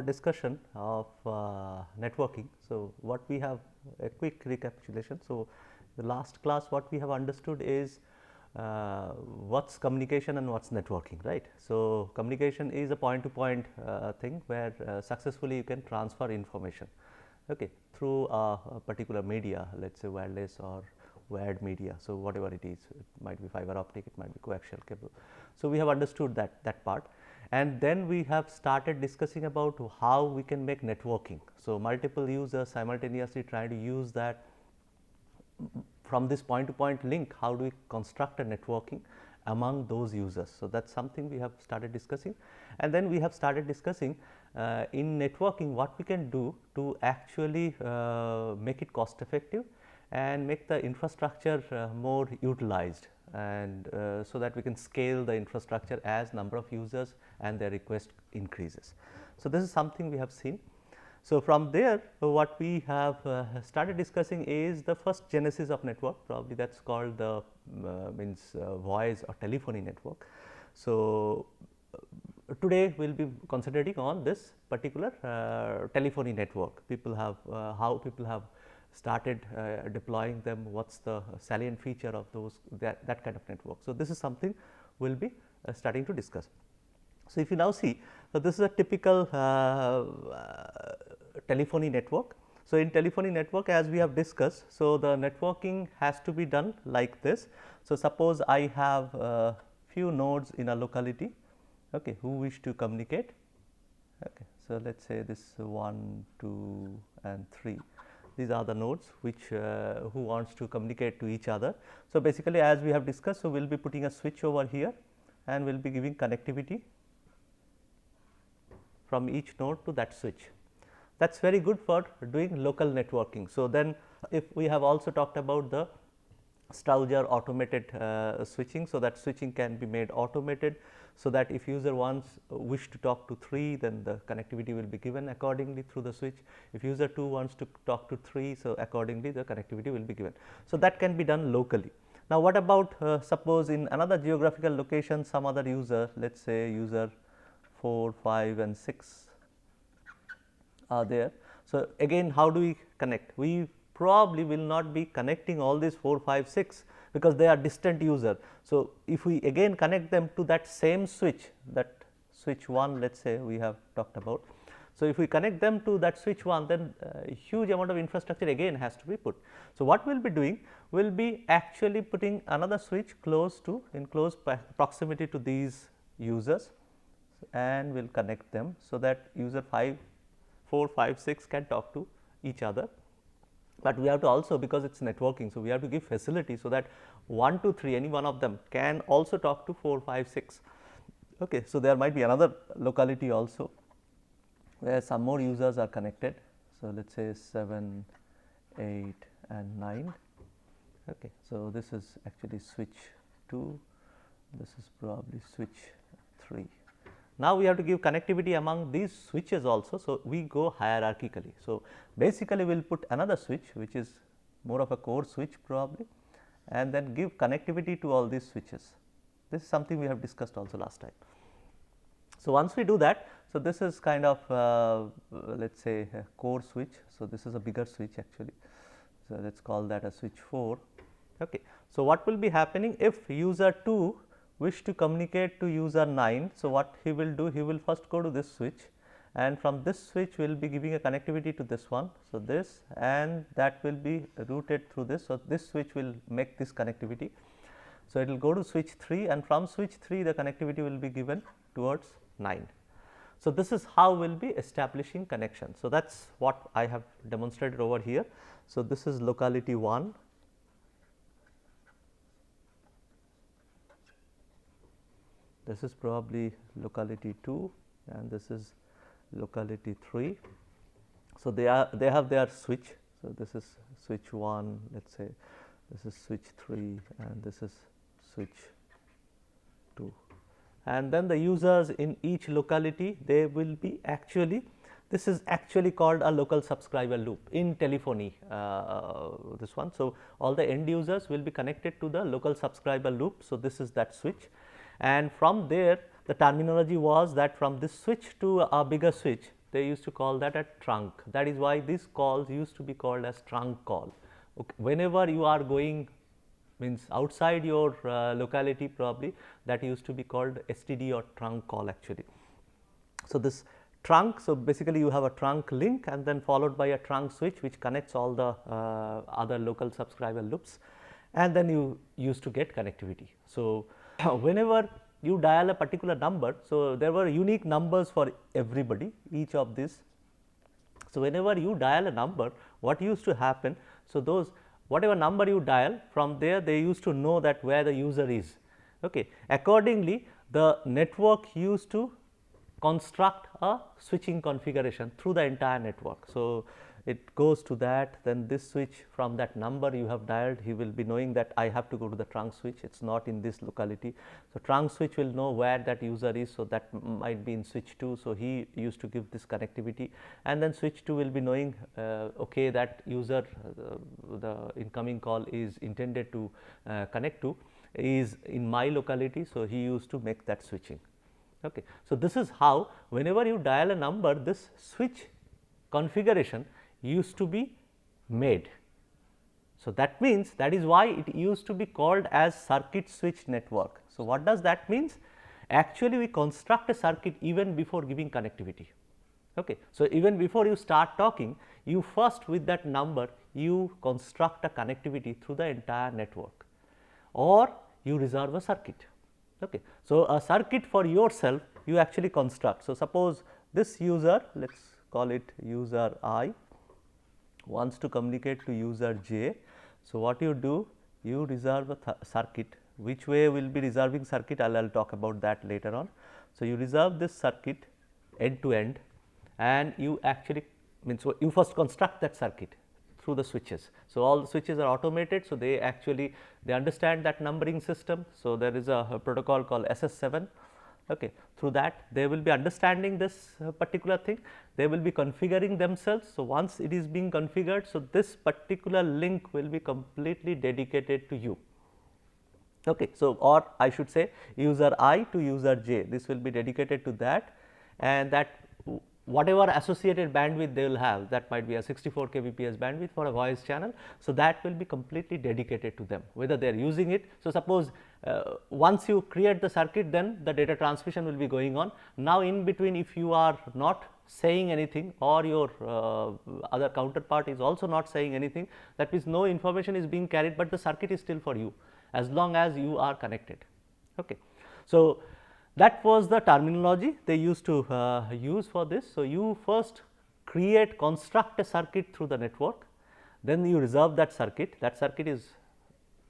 our discussion of networking. So, what we have a quick recapitulation. So, the last class what we have understood is what's communication and what's networking, right. So, communication is a point to point thing where successfully you can transfer information through a particular media, let us say wireless or wired media. So, whatever it is, it might be fiber optic, it might be coaxial cable. So, we have understood that part, and then we have started discussing about how we can make networking. So, multiple users simultaneously try to use that from this point to point link. How do we construct a networking among those users? So, that is something we have started discussing, and then we have started discussing in networking what we can do to actually make it cost effective and make the infrastructure more utilized, and so that we can scale the infrastructure as number of users and their request increases. So, this is something we have seen. So, from there what we have started discussing is the first genesis of network, probably that is called the voice or telephony network. So, today we will be concentrating on this particular telephony network. People have how people have started deploying them, what is the salient feature of those that kind of network. So, this is something we will be starting to discuss. So, if you now see, so this is a typical telephony network. So, in telephony network as we have discussed, so the networking has to be done like this. So, suppose I have few nodes in a locality who wish to communicate. So, let us say this 1, 2 and 3. These are the nodes which who wants to communicate to each other. So, basically as we have discussed, so we will be putting a switch over here and we will be giving connectivity from each node to that switch. That is very good for doing local networking. So, then if we have also talked about the Strowger automated switching. So, that switching can be made automated. So, that if user wants wish to talk to 3, then the connectivity will be given accordingly through the switch. If user 2 wants to talk to 3, so accordingly the connectivity will be given. So, that can be done locally. Now, what about suppose in another geographical location some other user, let us say user 4, 5 and 6 are there. So, again how do we connect? We probably will not be connecting all these 4, 5, 6 because they are distant user. So, if we again connect them to that same switch, that switch 1 let us say we have talked about. So, if we connect them to that switch 1, then a huge amount of infrastructure again has to be put. So, what we will be doing? We will be actually putting another switch close to in close proximity to these users and we will connect them. So, that user 4, 5, 6 can talk to each other, but we have to also, because it is networking. So, we have to give facility so that 1 to 3 any one of them can also talk to 4, 5, 6. So, there might be another locality also where some more users are connected. So, let us say 7, 8 and 9. So, this is actually switch 2, this is probably switch 3. Now, we have to give connectivity among these switches also. So, we go hierarchically. So, basically we will put another switch which is more of a core switch probably, and then give connectivity to all these switches. This is something we have discussed also last time. So, once we do that, so this is kind of let us say a core switch. So, this is a bigger switch actually. So, let us call that a switch 4. So, what will be happening if user 2 wish to communicate to user 9. So, what he will do? He will first go to this switch, and from this switch we will be giving a connectivity to this one. So, this and that will be routed through this. So, this switch will make this connectivity. So, it will go to switch 3, and from switch 3 the connectivity will be given towards 9. So, this is how we will be establishing connection. So, that is what I have demonstrated over here. So, this is locality 1. This is probably locality 2 and this is locality 3. So, they have their switch. So, this is switch 1, let us say this is switch 3 and this is switch 2. And then the users in each locality, they will be actually, this is actually called a local subscriber loop in telephony, this one. So, all the end users will be connected to the local subscriber loop. So, this is that switch, and from there the terminology was that from this switch to a bigger switch, they used to call that a trunk. That is why these calls used to be called as trunk call. Okay. Whenever you are going, means outside your locality, probably that used to be called STD or trunk call actually. So, this trunk, so basically you have a trunk link and then followed by a trunk switch which connects all the other local subscriber loops, and then you used to get connectivity. So, whenever you dial a particular number, so there were unique numbers for everybody, each of these. So, whenever you dial a number, what used to happen, so those whatever number you dial, from there they used to know that where the user is. Okay. Accordingly, the network used to construct a switching configuration through the entire network. So, it goes to that, then this switch from that number you have dialed, he will be knowing that I have to go to the trunk switch, it is not in this locality. So, trunk switch will know where that user is, so that might be in switch 2. So, he used to give this connectivity, and then switch 2 will be knowing okay, that user the incoming call is intended to connect to is in my locality. So, he used to make that switching. Okay. So, this is how whenever you dial a number, this switch configuration used to be made. So, that means that is why it used to be called as circuit switch network. So, what does that means? Actually, we construct a circuit even before giving connectivity. Okay. So, even before you start talking, you first with that number you construct a connectivity through the entire network, or you reserve a circuit. Okay. So, a circuit for yourself you actually construct. So, suppose this user, let us call it user I, wants to communicate to user J. So, what you do? You reserve a circuit. Which way will be reserving circuit? I will talk about that later on. So, you reserve this circuit end to end, and you actually means so you first construct that circuit through the switches. So, all the switches are automated. So, they actually they understand that numbering system. So, there is a protocol called SS7. Okay. Through that they will be understanding this particular thing, they will be configuring themselves. So, once it is being configured, so this particular link will be completely dedicated to you. Okay. So, or I should say user I to user J, this will be dedicated to that, and that whatever associated bandwidth they will have, that might be a 64 kbps bandwidth for a voice channel. So, that will be completely dedicated to them, whether they are using it. So, suppose once you create the circuit, then the data transmission will be going on. Now, in between, if you are not saying anything, or your other counterpart is also not saying anything, that means no information is being carried, but the circuit is still for you as long as you are connected. Okay. So, that was the terminology they used to use for this. So, you first construct a circuit through the network, then you reserve that circuit is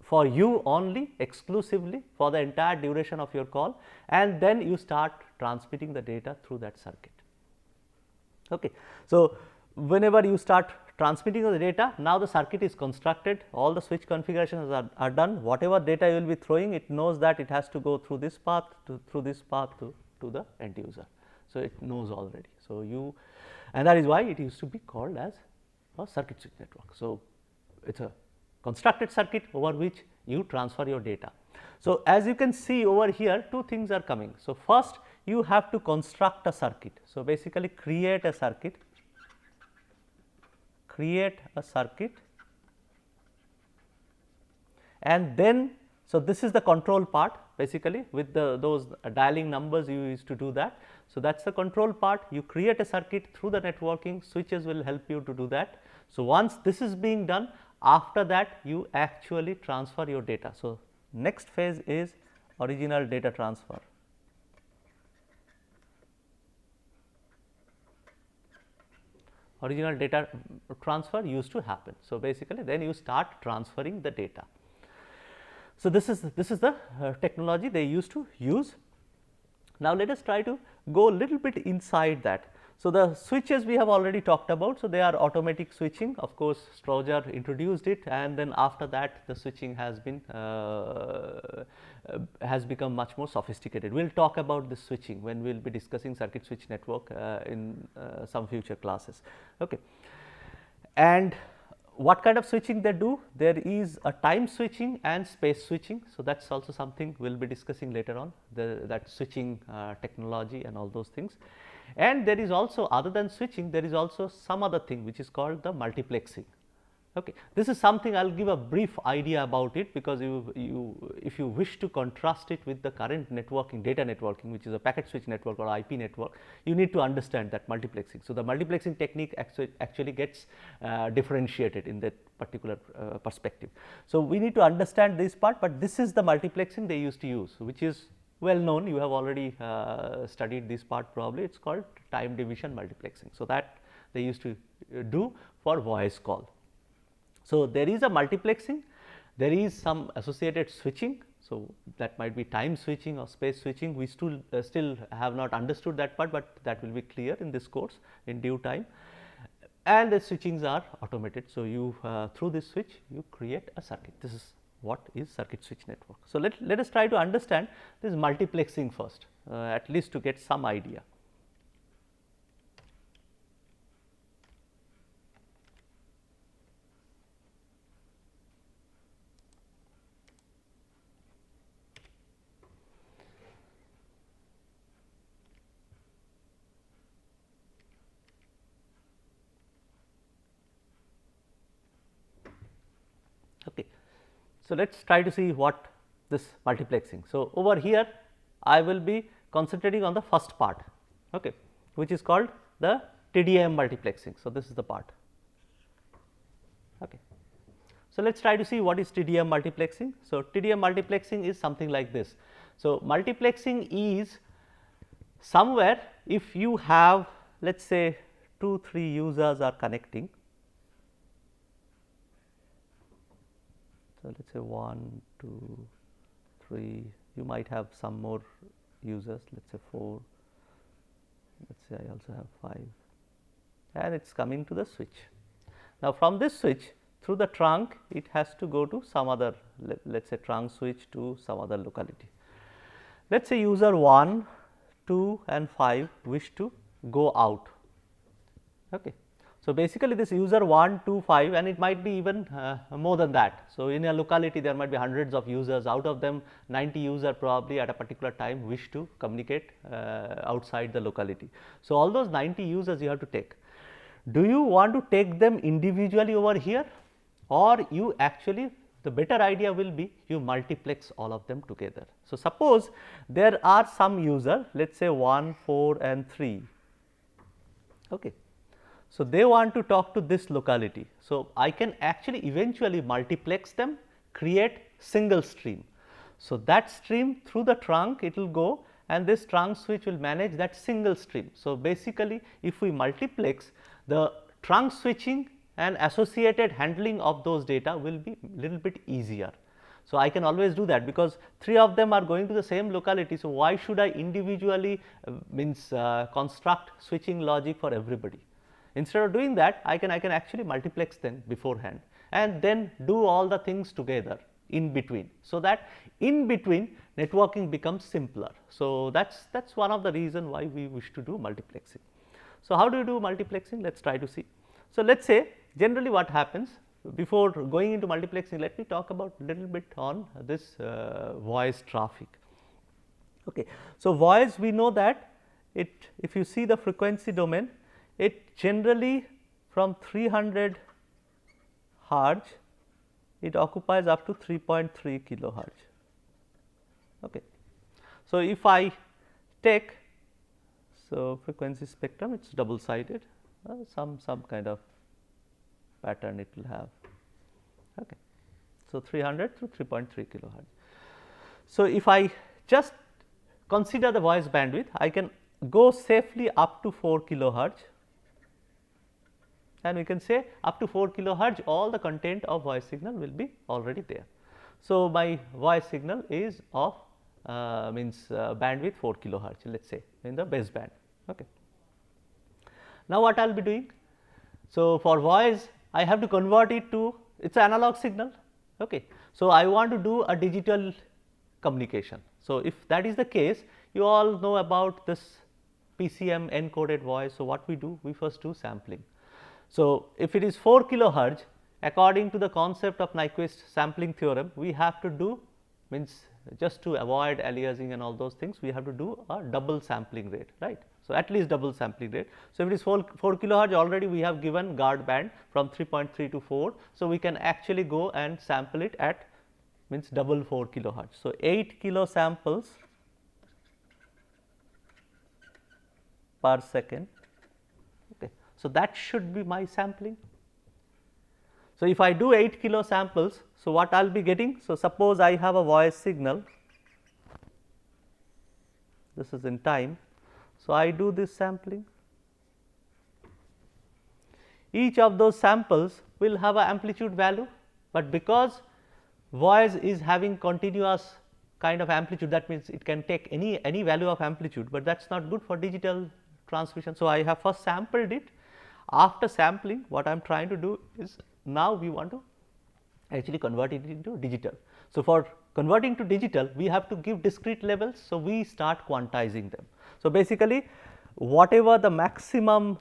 for you only, exclusively for the entire duration of your call, and then you start transmitting the data through that circuit. Okay. So, whenever you start transmitting the data, now the circuit is constructed, all the switch configurations are done, whatever data you will be throwing, it knows that it has to go through this path to the end user. So, it knows already. So, you, and that is why it used to be called as a circuit switch network. So, it is a constructed circuit over which you transfer your data. So, as you can see over here, two things are coming. So, first you have to construct a circuit. So, basically create a circuit, and then, so this is the control part basically with those dialing numbers you used to do that. So, that is the control part, you create a circuit through the networking, switches will help you to do that. So, once this is being done, after that you actually transfer your data. So, next phase is original data transfer. Original data transfer used to happen. So, basically then you start transferring the data. So, this is the technology they used to use. Now, let us try to go a little bit inside that. So, the switches we have already talked about. So, they are automatic switching, of course, Strauzer introduced it, and then after that the switching has been has become much more sophisticated. We will talk about this switching when we will be discussing circuit switch network in some future classes. Okay. And what kind of switching they do? There is a time switching and space switching. So, that is also something we will be discussing later on, that switching technology and all those things. And there is also, other than switching, there is also some other thing which is called the multiplexing. Okay. This is something I will give a brief idea about it, because if you wish to contrast it with the current networking, data networking, which is a packet switch network or IP network, you need to understand that multiplexing. So, the multiplexing technique actually gets differentiated in that particular perspective. So, we need to understand this part, but this is the multiplexing they used to use, which is well known. You have already studied this part probably. It is called time division multiplexing. So, that they used to do for voice call. So, there is a multiplexing, there is some associated switching. So, that might be time switching or space switching. We still have not understood that part, but that will be clear in this course in due time. And the switchings are automated. So, you through this switch you create a circuit. This is what is circuit switch network. So, let us try to understand this multiplexing first, at least to get some idea. Okay. So, let us try to see what this multiplexing. So, over here I will be concentrating on the first part, okay, which is called the TDM multiplexing. So, this is the part. Okay. So, let us try to see what is TDM multiplexing. So, TDM multiplexing is something like this. So, multiplexing is somewhere if you have, let us say 2-3 users are connecting. So, let us say 1, 2, 3, you might have some more users, let us say 4, let us say I also have 5, and it is coming to the switch. Now, from this switch through the trunk it has to go to some other, let us say trunk switch to some other locality. Let us say user 1, 2 and 5 wish to go out. Okay. So, basically this user 1, 2, 5 and it might be even more than that. So, in a locality there might be hundreds of users, out of them 90 users probably at a particular time wish to communicate outside the locality. So, all those 90 users you have to take. Do you want to take them individually over here, or you actually, the better idea will be you multiplex all of them together. So, suppose there are some user, let us say 1, 4 and 3. Okay. So, they want to talk to this locality. So, I can actually eventually multiplex them, create single stream. So, that stream through the trunk it will go, and this trunk switch will manage that single stream. So, basically if we multiplex, the trunk switching and associated handling of those data will be little bit easier. So, I can always do that, because 3 of them are going to the same locality. So, why should I individually construct switching logic for everybody? Instead of doing that, I can actually multiplex them beforehand and then do all the things together in between. So, that in between networking becomes simpler. So, that is one of the reason why we wish to do multiplexing. So, how do you do multiplexing? Let us try to see. So, let us say generally what happens, before going into multiplexing, let me talk about little bit on this voice traffic. Okay. So, voice, we know that if you see the frequency domain, it generally from 300 hertz it occupies up to 3.3 kilohertz. Okay. So, if I take, so frequency spectrum, it is double sided, some kind of pattern it will have. Okay. So, 300 to 3.3 kilohertz. So, if I just consider the voice bandwidth, I can go safely up to 4 kilohertz, and we can say up to 4 kilohertz all the content of voice signal will be already there. So, my voice signal is of bandwidth 4 kilohertz, let us say in the baseband. Okay. Now, what I will be doing? So, for voice I have to convert it to, it is an analog signal. Okay. So, I want to do a digital communication. So, if that is the case, you all know about this PCM encoded voice. So, what we do? We first do sampling. So, if it is 4 kilohertz, according to the concept of Nyquist sampling theorem, we have to do, just to avoid aliasing and all those things, we have to do a double sampling rate, right. So, So, at least double sampling rate. So, if it is 4 kilohertz, already we have given guard band from 3.3 to 4. So, we can actually go and sample it at means double 4 kilohertz. So, 8 kilo samples per second. Okay. So, that should be my sampling. So, if I do 8 kilo samples, so what I will be getting? So, suppose I have a voice signal, this is in time. So, I do this sampling. Each of those samples will have an amplitude value, but because voice is having continuous kind of amplitude, that means it can take any value of amplitude, but that is not good for digital transmission. So, I have first sampled it. After sampling, what I am trying to do is now we want to actually convert it into digital. So, for converting to digital, we have to give discrete levels. So, we start quantizing them. So, basically whatever the maximum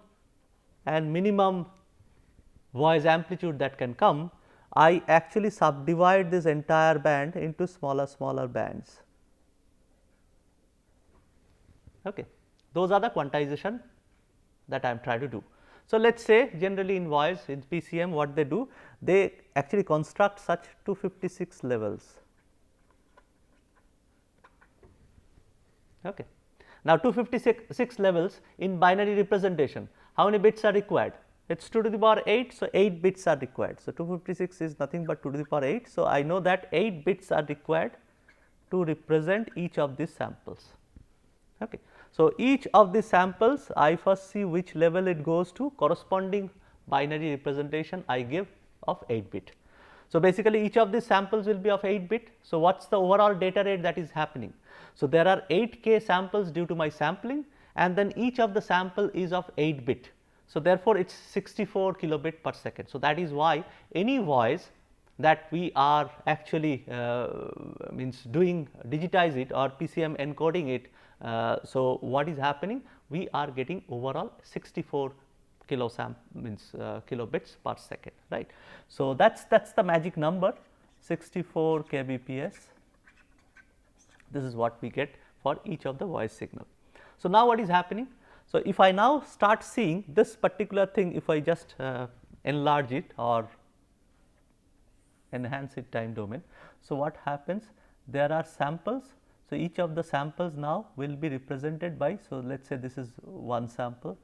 and minimum voice amplitude that can come, I actually subdivide this entire band into smaller bands. Okay. Those are the quantization that I am trying to do. So, let us say generally in voice in PCM what they do, they actually construct such 256 levels. Okay. Now, 256 levels in binary representation, how many bits are required? It is 2 to the power 8. So, 8 bits are required. So, 256 is nothing but 2 to the power 8. So, I know that 8 bits are required to represent each of these samples. Okay. So, each of these samples I first see which level it goes to, corresponding binary representation I give of 8 bit. So, basically each of these samples will be of 8 bit. So, what is the overall data rate that is happening? So, there are 8K samples due to my sampling, and then each of the sample is of 8 bit. So, therefore, it is 64 kilobit per second. So, that is why any voice that we are actually means doing digitize it or PCM encoding it. So, what is happening? We are getting overall 64 kilobits per second, right. So, that is the magic number, 64 kbps. This is what we get for each of the voice signal. So, now what is happening? So, if I now start seeing this particular thing, if I just enlarge it or enhance it time domain. So, what happens? There are samples. So, each of the samples now will be represented by, so let us say this is one sample.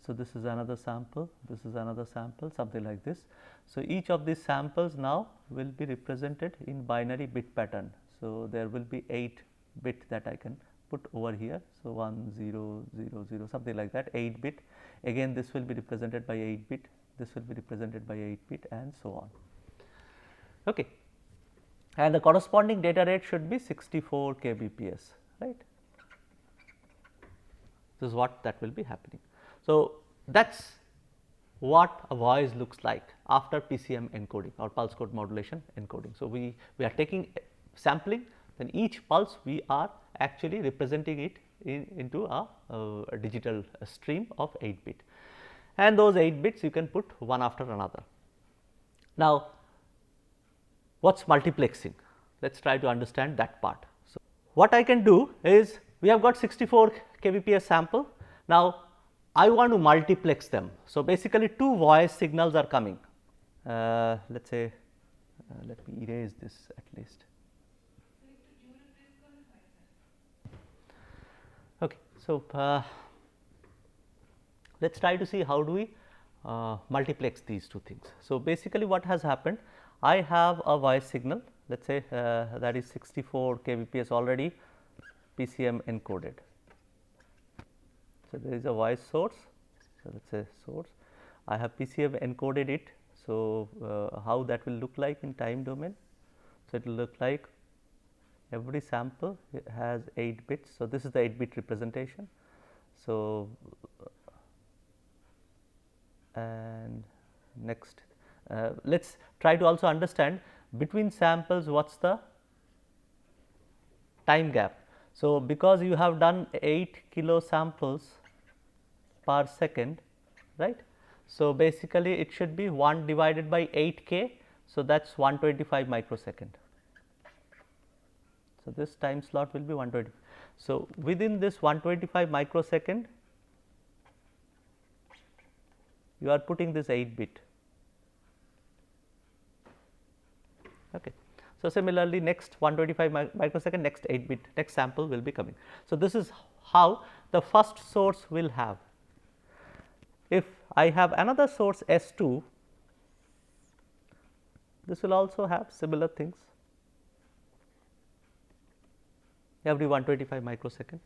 So, this is another sample, this is another sample, something like this. So, each of these samples now will be represented in binary bit pattern. So, there will be 8 bit that I can put over here. So, 1 0 0 0 something like that, 8 bit. Again this will be represented by 8 bit, this will be represented by 8 bit, and so on. Okay. And the corresponding data rate should be 64 kbps, right. This is what that will be happening. So, that is what a voice looks like after PCM encoding or pulse code modulation encoding. So, we are taking sampling, then each pulse we are actually representing it into a digital stream of 8 bit, and those 8 bits you can put one after another. Now, what is multiplexing? Let us try to understand that part. So, what I can do is, we have got 64 kbps sample. Now, I want to multiplex them. So, basically 2 voice signals are coming. Let us say, let me erase this at least. Okay. So, let us try to see how do we multiplex these two things. So, basically what has happened, I have a voice signal, let us say that is 64 kbps already PCM encoded. So, there is a voice source, so let us say source, I have PCM encoded it. So, how that will look like in time domain? So, it will look like every sample has 8 bits. So, this is the 8 bit representation. So, and next let us try to also understand between samples what is the time gap. So, because you have done 8 kilo samples per second, right. So, basically it should be 1 divided by 8K. So, that is 125 microsecond. So, this time slot will be 120. So, within this 125 microsecond, you are putting this 8 bit. Okay. So, similarly next 125 microsecond, next 8 bit, next sample will be coming. So, this is how the first source will have. If I have another source S2, this will also have similar things every 125 microsecond.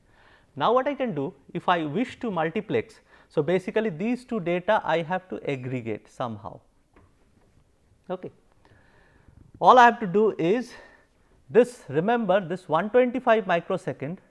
Now, what I can do, if I wish to multiplex, so basically these two data I have to aggregate somehow. Okay. All I have to do is this, remember this 125 microsecond,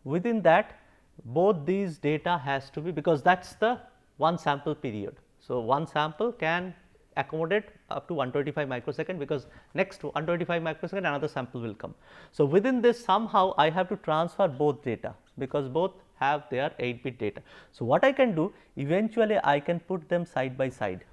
within that both these data has to be, because that is the one sample period. So, one sample can accommodate up to 125 microsecond, because next 125 microsecond another sample will come. So, within this somehow I have to transfer both data, because both have their 8 bit data. So, what I can do, eventually I can put them side by side.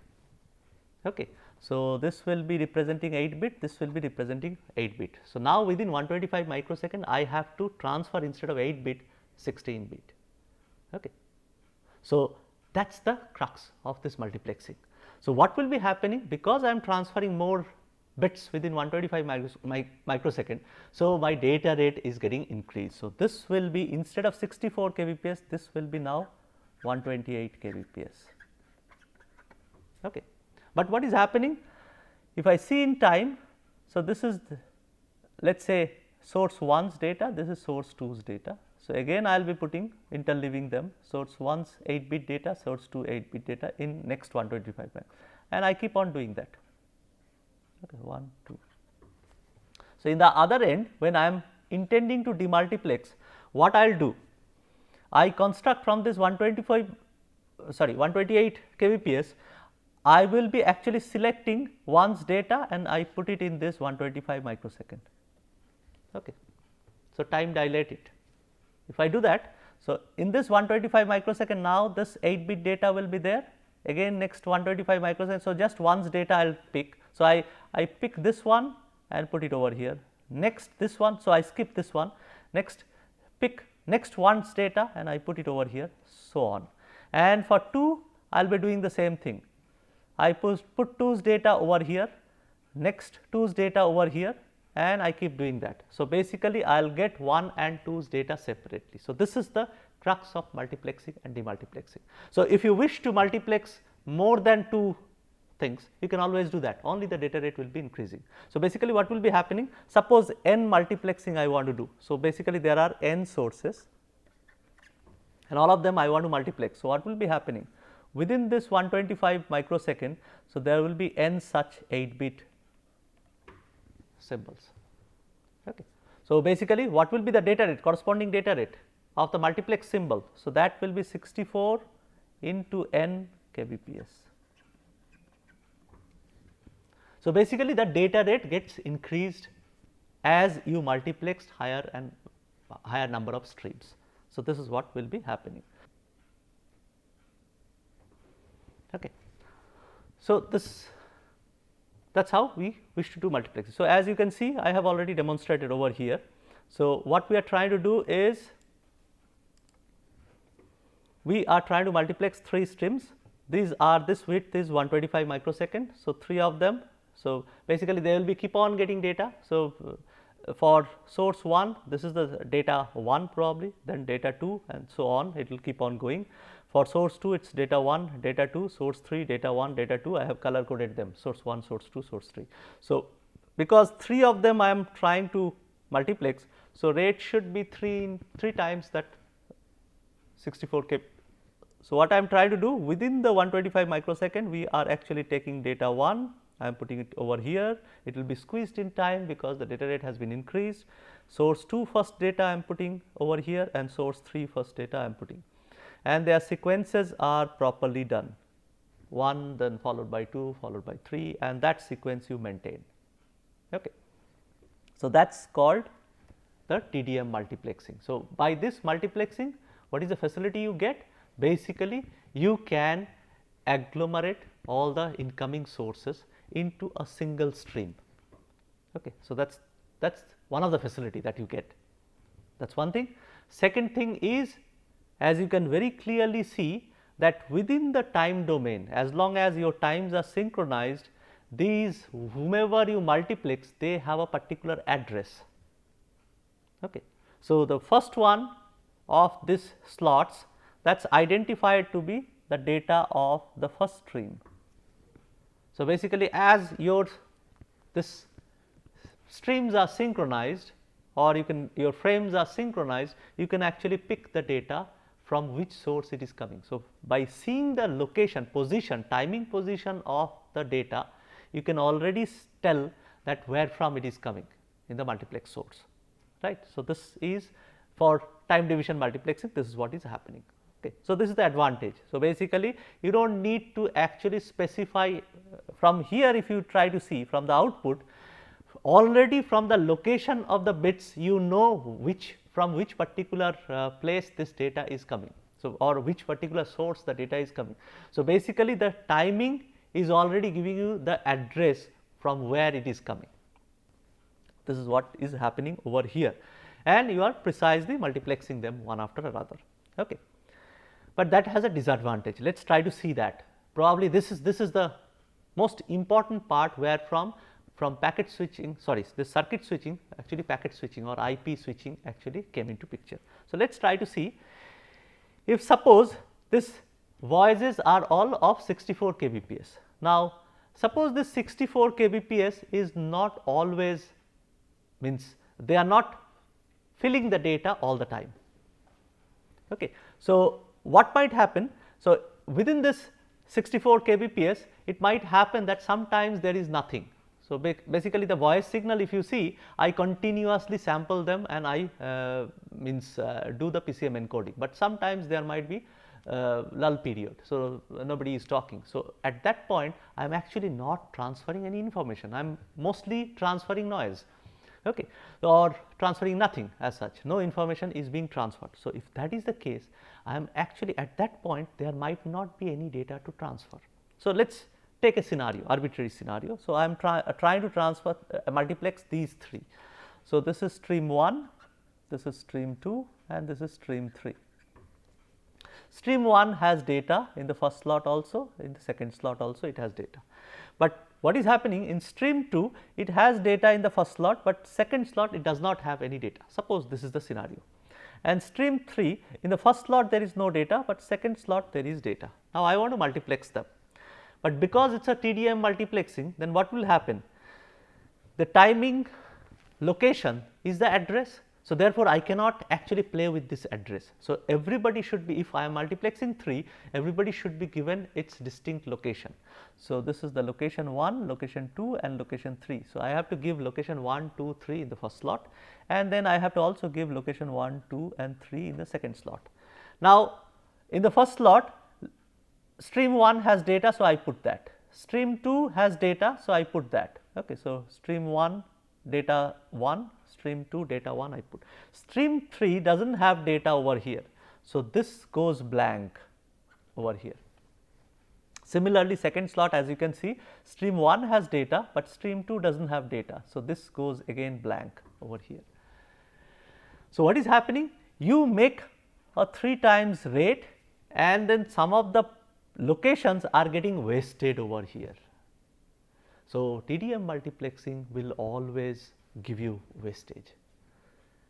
Okay. So, this will be representing 8 bit, this will be representing 8 bit. So, now within 125 microsecond I have to transfer, instead of 8 bit, 16 bit. Okay. So, that is the crux of this multiplexing. So, what will be happening, because I am transferring more bits within 125 microsecond. So, my data rate is getting increased. So, this will be, instead of 64 kbps, this will be now 128 kbps. Okay. But what is happening, if I see in time, so this is let us say source 1's data, this is source 2's data. So, again I will be putting, interleaving them, source 1's 8 bit data, source 2 8 bit data in next 125 and I keep on doing that. Okay, 1, 2. So, in the other end, when I am intending to demultiplex, what I will do, I construct from this 128 kbps, I will be actually selecting 1's data and I put it in this 125 microsecond. Okay. So, time dilate it. If I do that, so in this 125 microsecond, now this 8 bit data will be there, again next 125 microsecond. So, just 1's data I will pick. So, I pick this one and put it over here, next this one. So, I skip this one, next pick next 1's data and I put it over here, so on. And for 2 I will be doing the same thing. I put 2's data over here, next 2's data over here, and I keep doing that. So, basically I will get 1 and 2's data separately. So, this is the crux of multiplexing and demultiplexing. So, if you wish to multiplex more than 2 things, you can always do that, only the data rate will be increasing. So, basically what will be happening, suppose n multiplexing I want to do. So, basically there are n sources and all of them I want to multiplex. So, what will be happening? Within this 125 microsecond, so there will be n such 8 bit symbols. Okay. So, basically what will be the data rate, corresponding data rate of the multiplex symbol? So, that will be 64 into n kbps. So, basically the data rate gets increased as you multiplex higher and higher number of streams. So, this is what will be happening. Okay. So, that is how we wish to do multiplexing. So, as you can see, I have already demonstrated over here. So, what we are trying to do is, we are trying to multiplex 3 streams. These are, this width is 125 microsecond. So, 3 of them. So, basically they will be keep on getting data. So, for source 1, this is the data 1 probably, then data 2 and so on, it will keep on going. For source 2, it is data 1, data 2, source 3, data 1, data 2, I have color coded them, source 1, source 2, source 3. So, because 3 of them I am trying to multiplex, so rate should be 3 times that 64 k. So, what I am trying to do, within the 125 microsecond, we are actually taking data 1, I am putting it over here, it will be squeezed in time because the data rate has been increased. Source 2 first data I am putting over here and source 3 first data I am putting, and their sequences are properly done, 1 then followed by 2 followed by 3, and that sequence you maintain. Okay. So, that is called the TDM multiplexing. So, by this multiplexing, what is the facility you get? Basically you can agglomerate all the incoming sources into a single stream. Okay. So, that is one of the facility that you get, that is one thing. Second thing is, as you can very clearly see, that within the time domain, as long as your times are synchronized, these whomever you multiplex, they have a particular address. Okay. So, the first one of these slots, that is identified to be the data of the first stream. So, basically as your this streams are synchronized, or you can your frames are synchronized, you can actually pick the data from which source it is coming. So, by seeing the location, position, timing position of the data, you can already tell that where from it is coming in the multiplex source, right. So, this is for time division multiplexing, this is what is happening. Okay. So, this is the advantage. So, basically you do not need to actually specify from here. If you try to see from the output, already from the location of the bits, you know which from which particular place this data is coming. So, or which particular source the data is coming. So, basically the timing is already giving you the address from where it is coming. This is what is happening over here, and you are precisely multiplexing them one after another. Okay. But that has a disadvantage. Let us try to see that. Probably this is the most important part where from packet switching, sorry, this circuit switching, actually packet switching or IP switching actually came into picture. So, let us try to see, if suppose this voices are all of 64 kbps. Now, suppose this 64 kbps is not always, means they are not filling the data all the time. Okay. So, what might happen? So, within this 64 kbps, it might happen that sometimes there is nothing. So, basically the voice signal, if you see, I continuously sample them and I do the PCM encoding, but sometimes there might be lull period. So, nobody is talking. So, at that point I am actually not transferring any information, I am mostly transferring noise, okay, or transferring nothing as such, no information is being transferred. So, if that is the case, I am actually at that point there might not be any data to transfer. So, let us take a scenario, arbitrary scenario. So, I am trying to transfer multiplex these three. So, this is stream 1, this is stream 2 and this is stream 3. Stream 1 has data in the first slot also, in the second slot also it has data. But what is happening in stream 2, it has data in the first slot, but second slot it does not have any data. Suppose this is the scenario. And stream 3, in the first slot there is no data, but second slot there is data. Now, I want to multiplex them, but because it is a TDM multiplexing, then what will happen? The timing location is the address. So, therefore, I cannot actually play with this address. So, everybody should be, if I am multiplexing 3, everybody should be given its distinct location. So, this is the location 1, location 2 and location 3. So, I have to give location 1, 2, 3 in the first slot, and then I have to also give location 1, 2 and 3 in the second slot. Now, in the first slot, stream 1 has data, so I put that. Stream 2 has data, so I put that. Okay. So, stream 1 data 1, stream 2 data 1 I put. Stream 3 does not have data over here. So, this goes blank over here. Similarly, second slot, as you can see, stream 1 has data, but stream 2 does not have data. So, this goes again blank over here. So, what is happening? You make a 3 times rate and then some of the locations are getting wasted over here. So, TDM multiplexing will always give you wastage.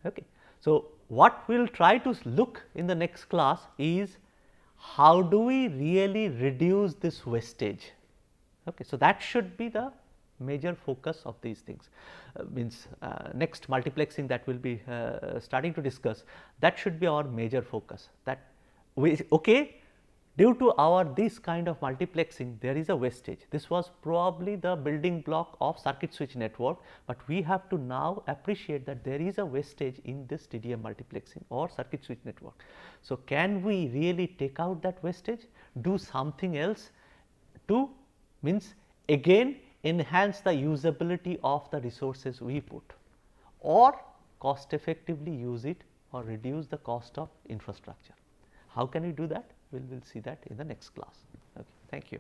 Okay. So, what we will try to look in the next class is how do we really reduce this wastage. Okay. So, that should be the major focus of these things, means next multiplexing that we will be starting to discuss, that should be our major focus, that we due to our this kind of multiplexing there is a wastage. This was probably the building block of circuit switch network, but we have to now appreciate that there is a wastage in this TDM multiplexing or circuit switch network. So, can we really take out that wastage, do something else to, means again enhance the usability of the resources we put, or cost effectively use it or reduce the cost of infrastructure. How can we do that? We will see that in the next class. Okay. Thank you.